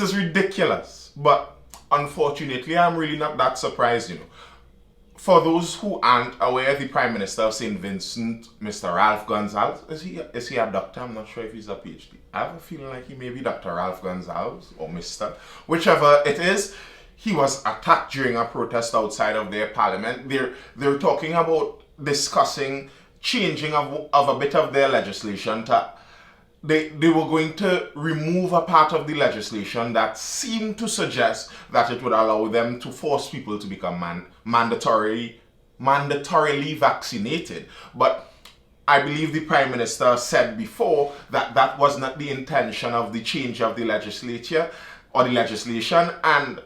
is ridiculous, but unfortunately, I'm really not that surprised, For those who aren't aware, the Prime Minister of St. Vincent, Mr. Ralph Gonsalves, is he a doctor? I'm not sure if he's a PhD. I have a feeling like he may be Dr. Ralph Gonsalves or Mr. Whichever it is, he was attacked during a protest outside of their parliament. They're talking about discussing changing of a bit of their legislation to they were going to remove a part of the legislation that seemed to suggest that it would allow them to force people to become mandatorily vaccinated. But I believe the Prime Minister said before that that was not the intention of the change of the legislature or the legislation, and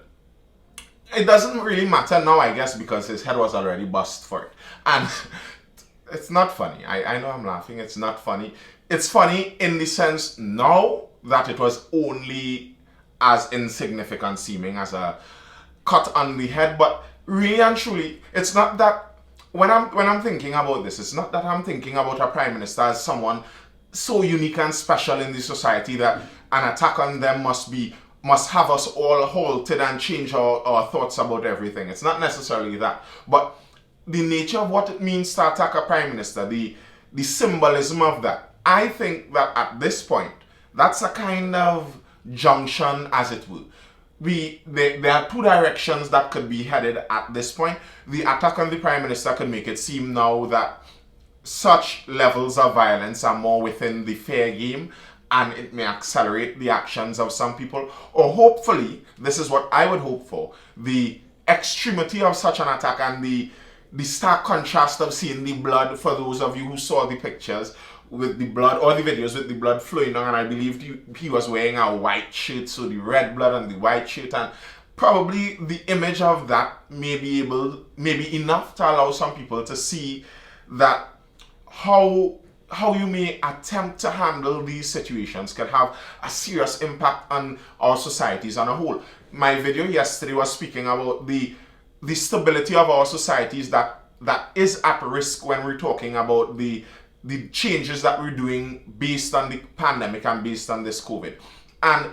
it doesn't really matter now, I guess, because his head was already bust for it. And it's not funny. I know I'm laughing. It's not funny. It's funny in the sense now that it was only as insignificant seeming as a cut on the head, but really and truly, it's not that when I'm thinking about this, it's not that I'm thinking about a Prime Minister as someone so unique and special in the society that an attack on them must have us all halted and change our thoughts about everything. It's not necessarily that, but the nature of what it means to attack a Prime Minister, the symbolism of that. I think that at this point, that's a kind of junction, as it were. There are two directions that could be headed at this point. The attack on the Prime Minister could make it seem now that such levels of violence are more within the fair game, and it may accelerate the actions of some people. Or hopefully, this is what I would hope for, the extremity of such an attack and the stark contrast of seeing the blood, for those of you who saw the pictures with the blood or the videos with the blood flowing down, and I believe he was wearing a white shirt, so the red blood and the white shirt, and probably the image of that may be enough to allow some people to see that how you may attempt to handle these situations can have a serious impact on our societies on a whole. My video yesterday was speaking about the stability of our societies that is at risk when we're talking about the changes that we're doing based on the pandemic and based on this COVID. And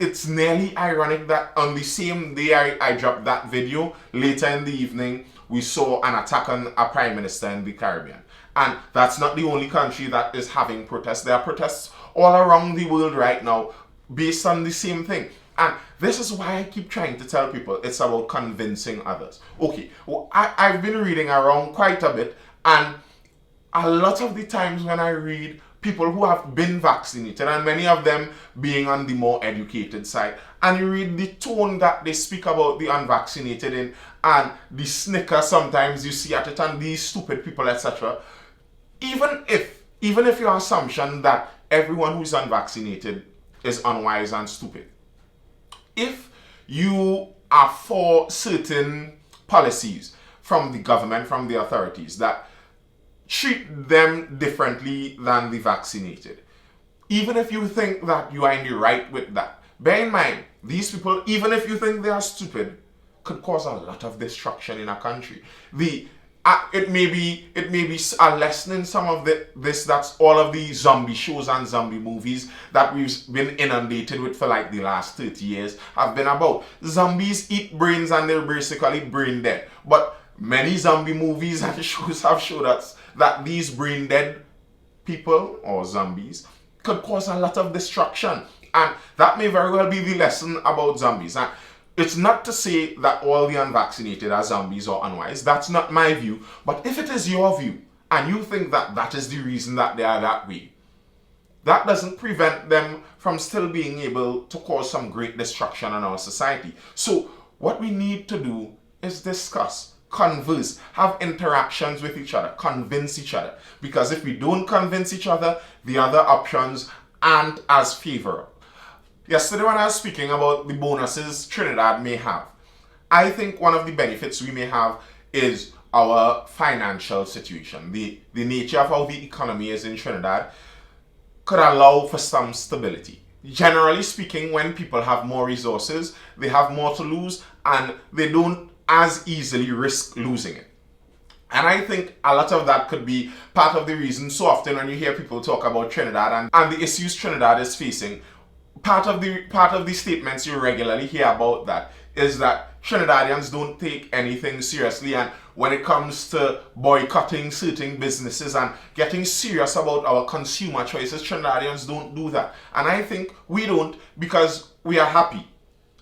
it's nearly ironic that on the same day I dropped that video, later in the evening, we saw an attack on a Prime Minister in the Caribbean. And that's not the only country that is having protests. There are protests all around the world right now based on the same thing. And this is why I keep trying to tell people it's about convincing others. Okay, well, I've been reading around quite a bit, and a lot of the times when I read people who have been vaccinated, and many of them being on the more educated side, and you read the tone that they speak about the unvaccinated in, and the snicker sometimes you see at it, and these stupid people, etc. Even if your assumption that everyone who's unvaccinated is unwise and stupid, if you are for certain policies from the government, from the authorities, that treat them differently than the vaccinated, even if you think that you are in the right with that, bear in mind, these people, even if you think they are stupid, could cause a lot of destruction in a country. It may be a lesson in some of this. That's all of the zombie shows and zombie movies that we've been inundated with for like the last 30 years have been about. Zombies eat brains and they're basically brain dead. But many zombie movies and shows have showed us that these brain dead people or zombies could cause a lot of destruction. And that may very well be the lesson about zombies. And it's not to say that all the unvaccinated are zombies or unwise. That's not my view. But if it is your view, and you think that that is the reason that they are that way, that doesn't prevent them from still being able to cause some great destruction on our society. So what we need to do is discuss, converse, have interactions with each other, convince each other. Because if we don't convince each other, the other options aren't as favorable. Yesterday when I was speaking about the bonuses Trinidad may have, I think one of the benefits we may have is our financial situation. The nature of how the economy is in Trinidad could allow for some stability. Generally speaking, when people have more resources, they have more to lose and they don't as easily risk losing it. And I think a lot of that could be part of the reason so often when you hear people talk about Trinidad and the issues Trinidad is facing, part of the statements you regularly hear about that is that Trinidadians don't take anything seriously, and when it comes to boycotting certain businesses and getting serious about our consumer choices, Trinidadians don't do that. And I think we don't, because we are happy.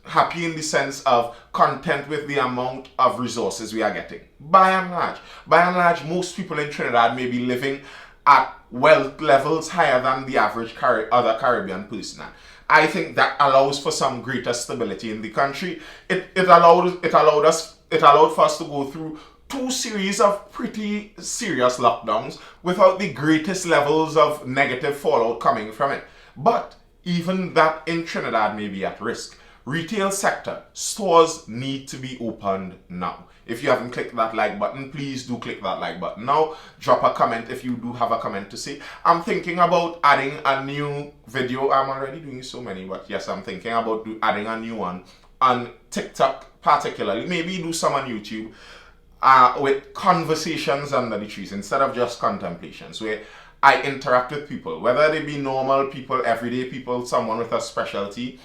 Happy in the sense of content with the amount of resources we are getting. By and large, most people in Trinidad may be living at wealth levels higher than the average other Caribbean person. I think that allows for some greater stability in the country. It allowed for us to go through 2 series of pretty serious lockdowns without the greatest levels of negative fallout coming from it. But even that in Trinidad may be at risk. Retail sector, stores need to be opened now. If you haven't clicked that like button, please do click that like button now. Drop a comment if you do have a comment to say. I'm thinking about adding a new video. I'm already doing so many, but yes, I'm thinking about adding a new one on TikTok particularly. Maybe do some on YouTube with conversations under the trees instead of just contemplations, where I interact with people, whether they be normal people, everyday people, someone with a specialty.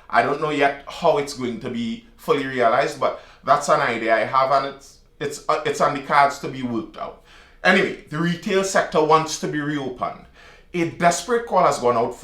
I don't know yet how it's going to be fully realized, but that's an idea I have, and it's on the cards to be worked out. Anyway, the retail sector wants to be reopened. A desperate call has gone out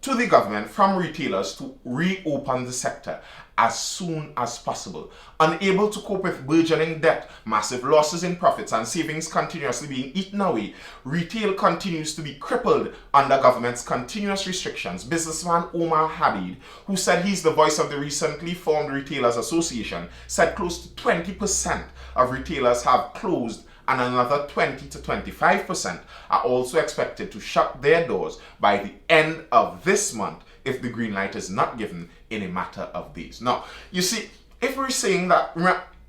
to the government from retailers to reopen the sector as soon as possible. Unable to cope with burgeoning debt, massive losses in profits, and savings continuously being eaten away, retail continues to be crippled under government's continuous restrictions. Businessman Omar Hadid, who said he's the voice of the recently formed Retailers Association, said close to 20% of retailers have closed, and another 20 to 25% are also expected to shut their doors by the end of this month if the green light is not given in a matter of days. Now, you see, if we're saying that,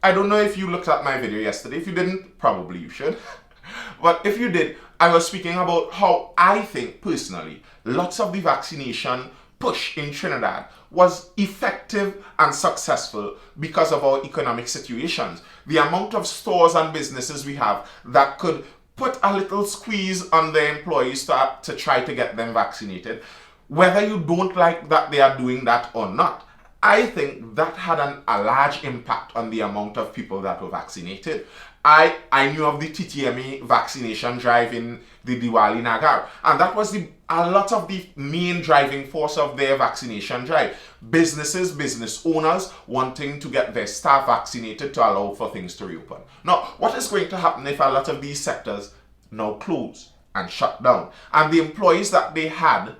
I don't know if you looked at my video yesterday. If you didn't, probably you should. But if you did, I was speaking about how I think personally lots of the vaccination push in Trinidad was effective and successful because of our economic situations. The amount of stores and businesses we have that could put a little squeeze on their employees to try to get them vaccinated. Whether you don't like that they are doing that or not, I think that had a large impact on the amount of people that were vaccinated. I knew of the TTME vaccination drive in the Diwali Nagar, and that was a lot of the main driving force of their vaccination drive. Business owners wanting to get their staff vaccinated to allow for things to reopen. Now, what is going to happen if a lot of these sectors now close and shut down, and the employees that they had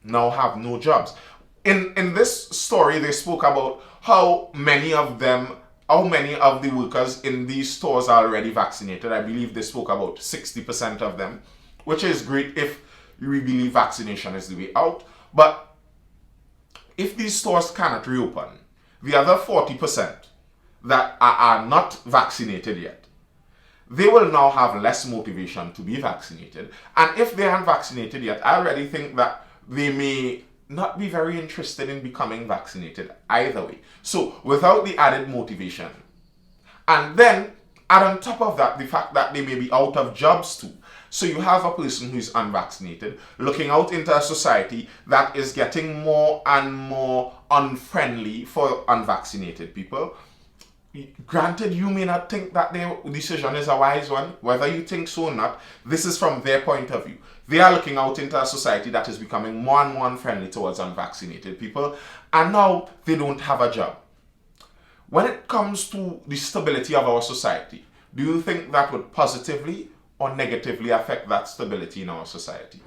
now have no jobs? In this story, they spoke about how many of the workers in these stores are already vaccinated. I believe they spoke about 60% of them, which is great if you really believe vaccination is the way out. But if these stores cannot reopen, the other 40% that are not vaccinated yet, they will now have less motivation to be vaccinated. And if they aren't vaccinated yet, I already think that they may not be very interested in becoming vaccinated either way. So without the added motivation, and then add on top of that the fact that they may be out of jobs too. So you have a person who is unvaccinated looking out into a society that is getting more and more unfriendly for unvaccinated people. Granted, you may not think that their decision is a wise one. Whether you think so or not, this is from their point of view. They are looking out into a society that is becoming more and more unfriendly towards unvaccinated people, and now they don't have a job. When it comes to the stability of our society, do you think that would positively or negatively affect that stability in our society?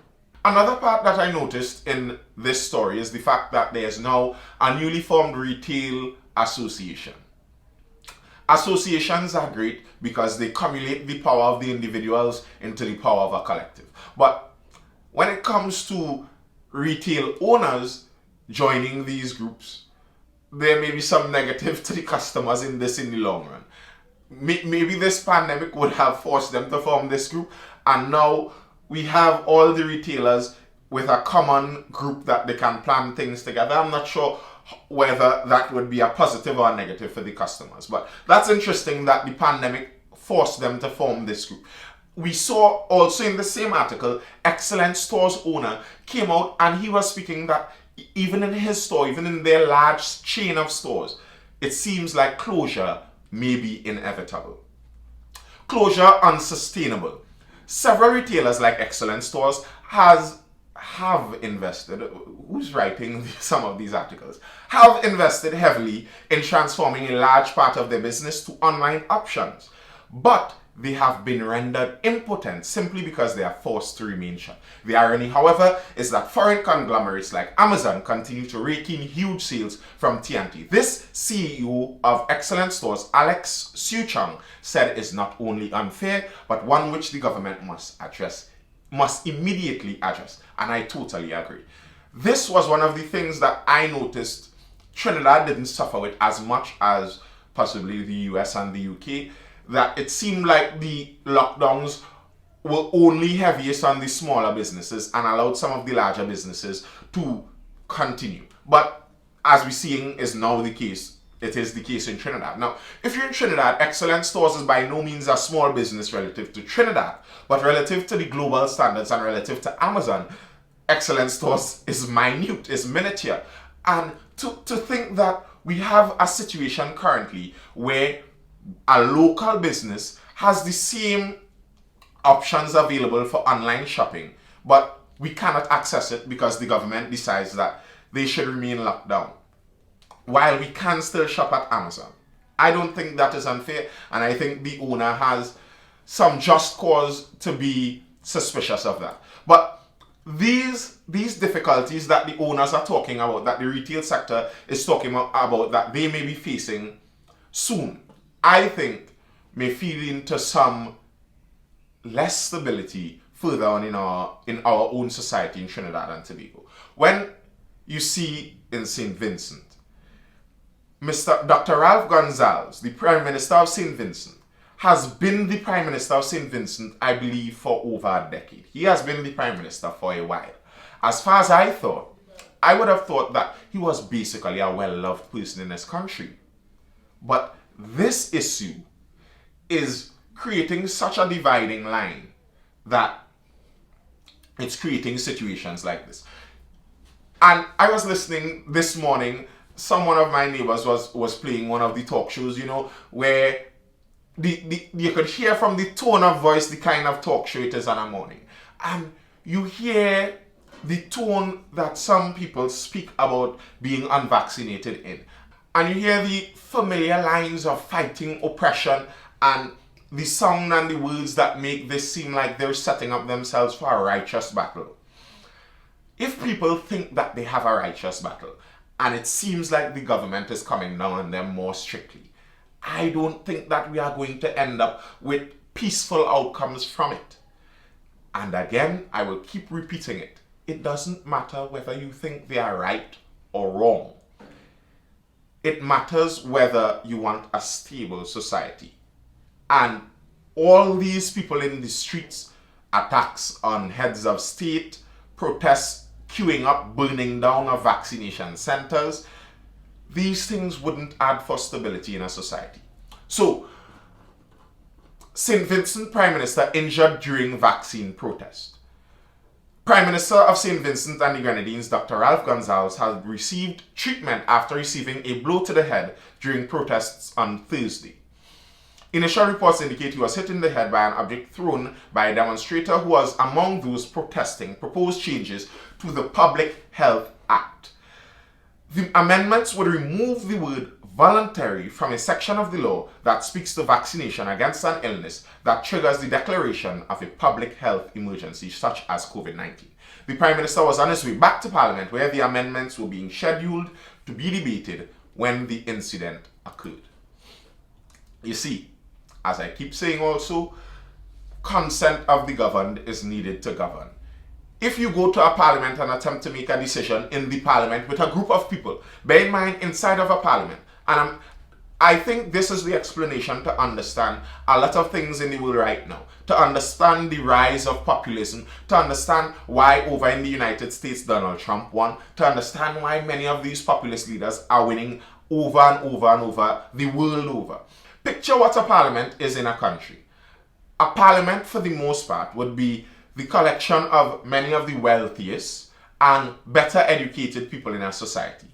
Another part that I noticed in this story is the fact that there is now a newly formed retail association. Associations are great because they cumulate the power of the individuals into the power of a collective. But when it comes to retail owners joining these groups, there may be some negative to the customers in the long run. Maybe this pandemic would have forced them to form this group, and now we have all the retailers with a common group that they can plan things together. I'm not sure whether that would be a positive or a negative for the customers, but that's interesting that the pandemic forced them to form this group. We saw also in the same article, Excellent Stores owner came out and he was speaking that even in his store, even in their large chain of stores, it seems like closure may be inevitable. Closure unsustainable. Several retailers like Excellent Stores have invested, who's writing some of these articles, have invested heavily in transforming a large part of their business to online options. But they have been rendered impotent simply because they are forced to remain shut. The irony, however, is that foreign conglomerates like Amazon continue to rake in huge sales from TNT. This CEO of Excellent Stores, Alex Suchong, said is not only unfair, but one which the government must immediately address. And I totally agree. This was one of the things that I noticed Trinidad didn't suffer with as much as possibly the US and the UK. That it seemed like the lockdowns were only heaviest on the smaller businesses and allowed some of the larger businesses to continue. But as we're seeing is now the case, it is the case in Trinidad. Now, if you're in Trinidad, Excellent Stores is by no means a small business relative to Trinidad, but relative to the global standards and relative to Amazon, Excellent Stores is minute, is miniature. And to think that we have a situation currently where a local business has the same options available for online shopping, but we cannot access it because the government decides that they should remain locked down, while we can still shop at Amazon. I don't think that is unfair, and I think the owner has some just cause to be suspicious of that. But these difficulties that the owners are talking about, that the retail sector is talking about, that they may be facing soon, I think may feed into some less stability further on in our own society in Trinidad and Tobago. When you see in St. Vincent, Dr. Ralph Gonsalves, the Prime Minister of St. Vincent, has been the Prime Minister of St. Vincent, I believe, for over a decade. He has been the Prime Minister for a while. As far as I thought, I would have thought that he was basically a well-loved person in this country. But this issue is creating such a dividing line that it's creating situations like this. And I was listening this morning, someone of my neighbors was playing one of the talk shows, where you could hear from the tone of voice the kind of talk show it is on a morning. And you hear the tone that some people speak about being unvaccinated in. And you hear the familiar lines of fighting oppression and the sound and the words that make this seem like they're setting up themselves for a righteous battle. If people think that they have a righteous battle, and it seems like the government is coming down on them more strictly, I don't think that we are going to end up with peaceful outcomes from it. And again, I will keep repeating it. It doesn't matter whether you think they are right or wrong. It matters whether you want a stable society. And all these people in the streets, attacks on heads of state, protests, queuing up, burning down of vaccination centers, these things wouldn't add for stability in a society. So, St. Vincent Prime Minister injured during vaccine protest. Prime Minister of St. Vincent and the Grenadines, Dr. Ralph Gonsalves, has received treatment after receiving a blow to the head during protests on Thursday. Initial reports indicate he was hit in the head by an object thrown by a demonstrator who was among those protesting proposed changes to the Public Health Act. The amendments would remove the word voluntary from a section of the law that speaks to vaccination against an illness that triggers the declaration of a public health emergency such as COVID-19. The Prime Minister was on his way back to Parliament where the amendments were being scheduled to be debated when the incident occurred. You see, as I keep saying also, consent of the governed is needed to govern. If you go to a parliament and attempt to make a decision in the parliament with a group of people, bear in mind inside of a parliament, and I think this is the explanation to understand a lot of things in the world right now, to understand the rise of populism, to understand why over in the United States Donald Trump won, to understand why many of these populist leaders are winning over and over and over the world over. Picture what a parliament is in a country. A parliament, for the most part, would be the collection of many of the wealthiest and better educated people in our society.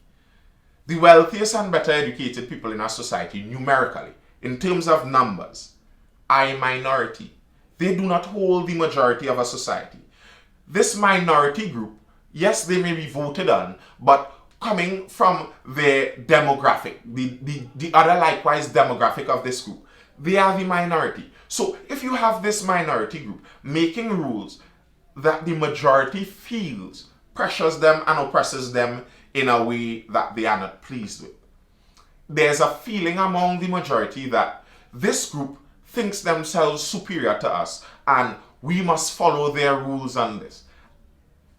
The wealthiest and better educated people in our society, numerically, in terms of numbers, are a minority. They do not hold the majority of a society. This minority group, yes, they may be voted on, but coming from their demographic, the other likewise demographic of this group, they are the minority. So if you have this minority group making rules that the majority feels pressures them and oppresses them in a way that they are not pleased with, there's a feeling among the majority that this group thinks themselves superior to us and we must follow their rules on this.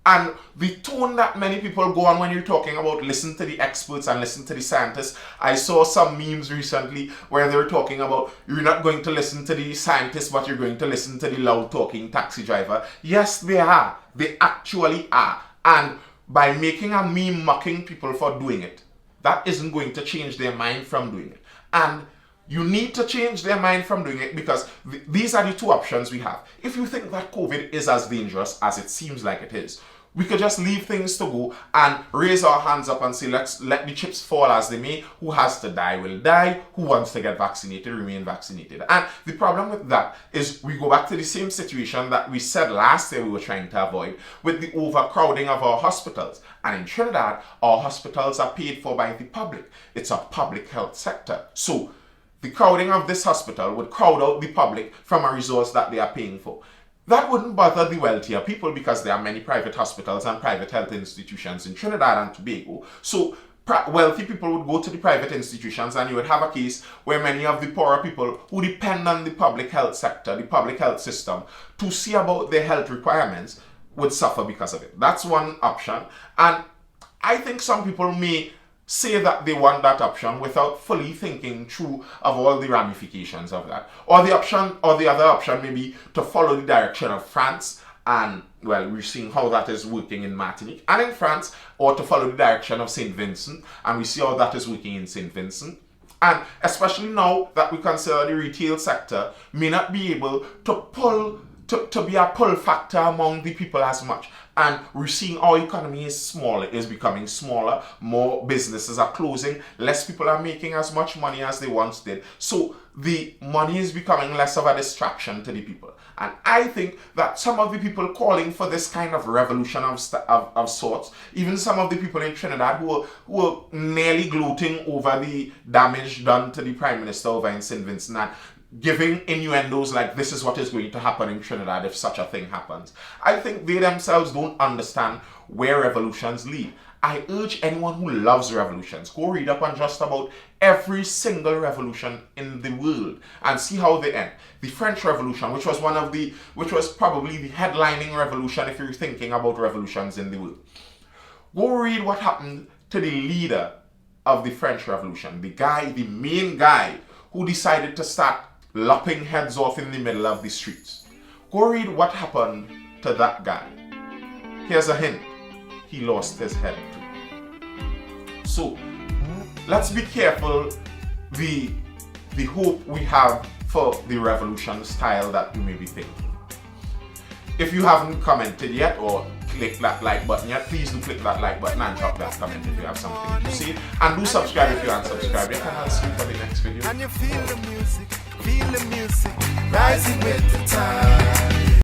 And the tone that many people go on when you're talking about listen to the experts and listen to the scientists. I saw some memes recently where they were talking about you're not going to listen to the scientists, but you're going to listen to the loud talking taxi driver. Yes, they are. They actually are. And by making a meme mocking people for doing it, that isn't going to change their mind from doing it. And you need to change their mind from doing it because these are the two options we have. If you think that COVID is as dangerous as it seems like it is, we could just leave things to go and raise our hands up and say, let's let the chips fall as they may. Who has to die will die. Who wants to get vaccinated, remain vaccinated. And the problem with that is we go back to the same situation that we said last year we were trying to avoid with the overcrowding of our hospitals. And in Trinidad, our hospitals are paid for by the public. It's a public health sector. So the crowding of this hospital would crowd out the public from a resource that they are paying for. That wouldn't bother the wealthier people because there are many private hospitals and private health institutions in Trinidad and Tobago. So wealthy people would go to the private institutions and you would have a case where many of the poorer people who depend on the public health sector, the public health system, to see about their health requirements would suffer because of it. That's one option. And I think some people may say that they want that option without fully thinking through of all the ramifications of that. Or the other option may be to follow the direction of France, and well, we're seeing how that is working in Martinique and in France, or to follow the direction of St. Vincent, and we see how that is working in St. Vincent. And especially now that we consider the retail sector may not be able to be a pull factor among the people as much. And we're seeing our economy is becoming smaller, more businesses are closing, less people are making as much money as they once did. So the money is becoming less of a distraction to the people. And I think that some of the people calling for this kind of revolution of sorts, even some of the people in Trinidad who were nearly gloating over the damage done to the Prime Minister over in St. Vincent and giving innuendos like this is what is going to happen in Trinidad if such a thing happens. I think they themselves don't understand where revolutions lead. I urge anyone who loves revolutions, go read up on just about every single revolution in the world and see how they end. The French Revolution, which was probably the headlining revolution if you're thinking about revolutions in the world. Go read what happened to the leader of the French Revolution, the main guy who decided to start lopping heads off in the middle of the streets. Go read what happened to that guy. Here's a hint. He lost his head too. So, let's be careful the hope we have for the revolution style that you may be thinking. If you haven't commented yet or click that like button yet, please do click that like button and drop that comment if you have something to say. And do subscribe if you aren't subscribed yet, and I'll see you for the next video. And you feel the music, rising with the time.